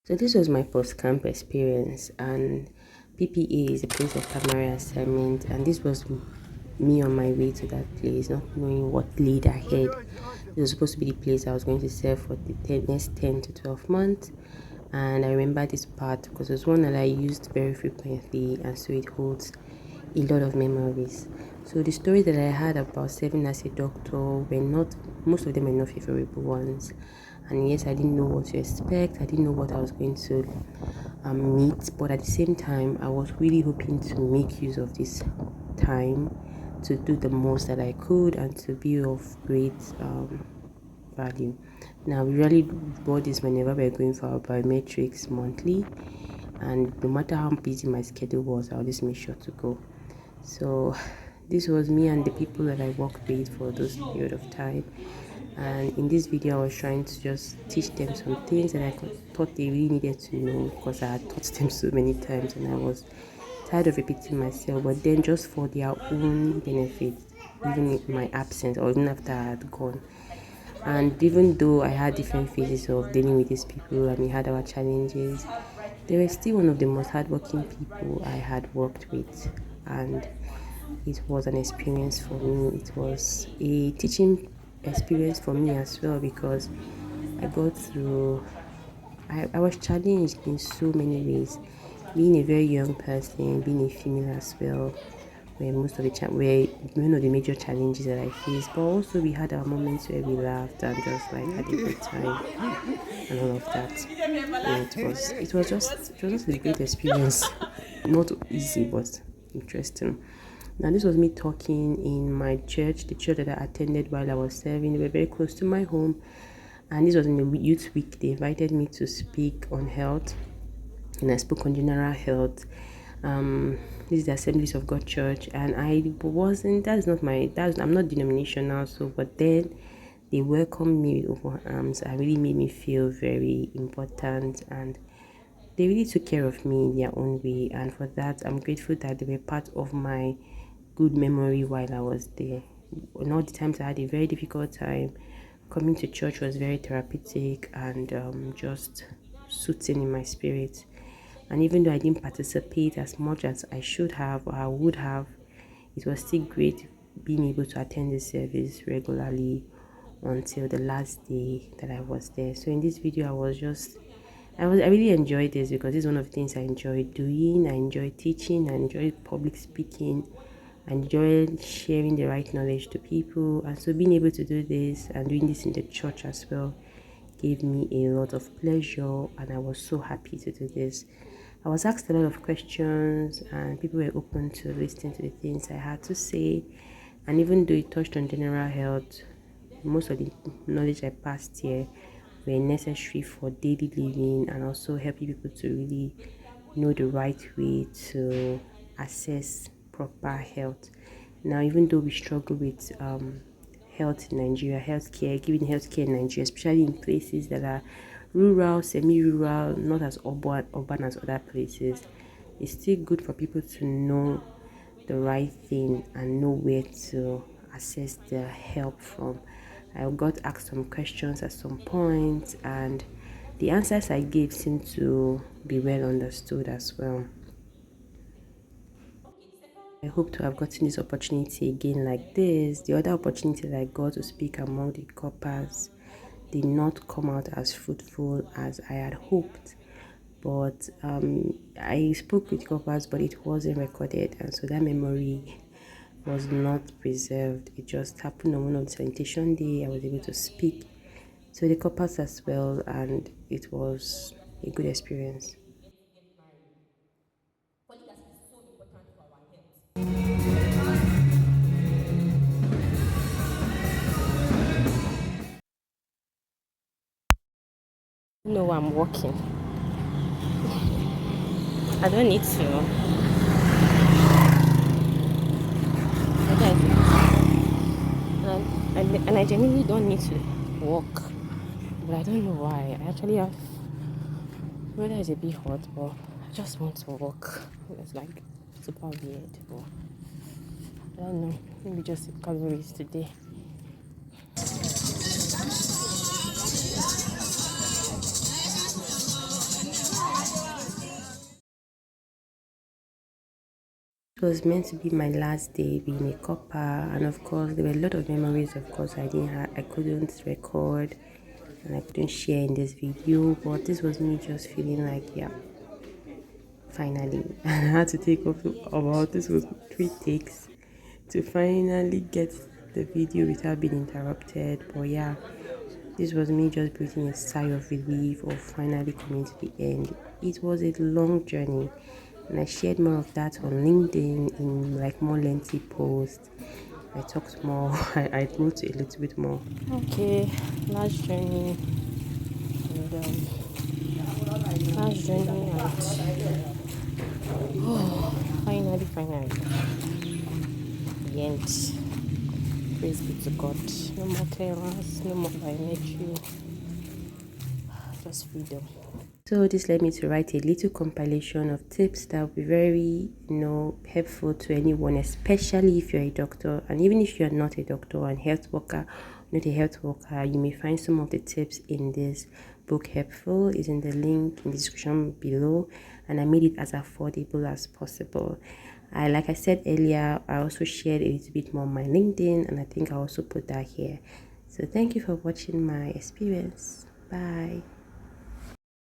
So this was my post-camp experience, and PPA is a place of primary assignment, and this was me on my way to that place, not knowing what laid ahead. It was supposed to be the place I was going to serve for the next 10 to 12 months. And I remember this part because it was one that I used very frequently, and so it holds a lot of memories. So the stories that I had about serving as a doctor were not, most of them were not favorable ones. And yes, I didn't know what to expect. I didn't know what I was going to meet, but at the same time, I was really hoping to make use of this time to do the most that I could and to be of great value. Now, we really bought this whenever we were going for our biometrics monthly, and no matter how busy my schedule was, I'll just make sure to go. So this was me and the people that I worked with for those period of time. And in this video, I was trying to just teach them some things that I thought they really needed to know, because I had taught them so many times and I was tired of repeating myself. But then just for their own benefit, even in my absence or even after I had gone. And even though I had different phases of dealing with these people and we had our challenges, they were still one of the most hardworking people I had worked with. And it was an experience for me. It was a teaching experience for me as well, because I got through, I was challenged in so many ways. Being a very young person, being a female as well, were most of the were one of the major challenges that I faced. But also we had our moments where we laughed and just like had a good time and all of that. And it was just a great experience. Not easy, but interesting. Now this was me talking in my church, the church that I attended while I was serving. They were very close to my home, and this was in the youth week. They invited me to speak on health, and I spoke on general health. This is the Assemblies of God Church, and I'm not denominational, so but then they welcomed me with open arms and really made me feel very important, and they really took care of me in their own way. And for that, I'm grateful that they were part of my good memory while I was there. And all the times I had a very difficult time, coming to church was very therapeutic and just soothing in my spirit. And even though I didn't participate as much as I should have or I would have, it was still great being able to attend the service regularly until the last day that I was there. So in this video, I really enjoyed this because this is one of the things I enjoy doing. I enjoy teaching, I enjoy public speaking, I enjoy sharing the right knowledge to people. And so being able to do this and doing this in the church as well gave me a lot of pleasure, and I was so happy to do this. I was asked a lot of questions and people were open to listening to the things I had to say. And even though it touched on general health, most of the knowledge I passed here were necessary for daily living and also helping people to really know the right way to assess proper health. Now, even though we struggle with health in Nigeria, giving healthcare in Nigeria, especially in places that are rural, semi-rural, not as urban as other places, it's still good for people to know the right thing and know where to assess their help from. I got asked some questions at some point, and the answers I gave seemed to be well understood as well. I hope to have gotten this opportunity again like this. The other opportunity that I got to speak among the coppers did not come out as fruitful as I had hoped. But I spoke with coppers, but it wasn't recorded, and so that memory was not preserved. It just happened on one of the sanitation day. I was able to speak to the coppers as well, and it was a good experience. No, I'm walking. I don't need to. And I genuinely don't need to walk, but I don't know why. I actually have, weather is a bit hot, but I just want to walk. It's like super weird, but I don't know. Maybe just the calories today. It was meant to be my last day being a copper, and of course there were a lot of memories. Of course, I couldn't record and I couldn't share in this video, but this was me just feeling like, yeah, finally. And I had to take off about, this was 3 takes to finally get the video without being interrupted. But yeah, this was me just breathing a sigh of relief of finally coming to the end. It was a long journey, and I shared more of that on LinkedIn in like more lengthy posts. I talked more. I wrote a little bit more. Okay, last journey, and last journey, and oh, finally, the end. Praise be to God. No more clearance, no more biometry, just freedom. So this led me to write a little compilation of tips that will be very, helpful to anyone, especially if you're a doctor, and even if you're not a doctor and health worker, not a health worker, you may find some of the tips in this book helpful. Is in the link in the description below, and I made it as affordable as possible. Like I said earlier, I also shared a little bit more on my LinkedIn, and I think I also put that here. So thank you for watching my experience. Bye.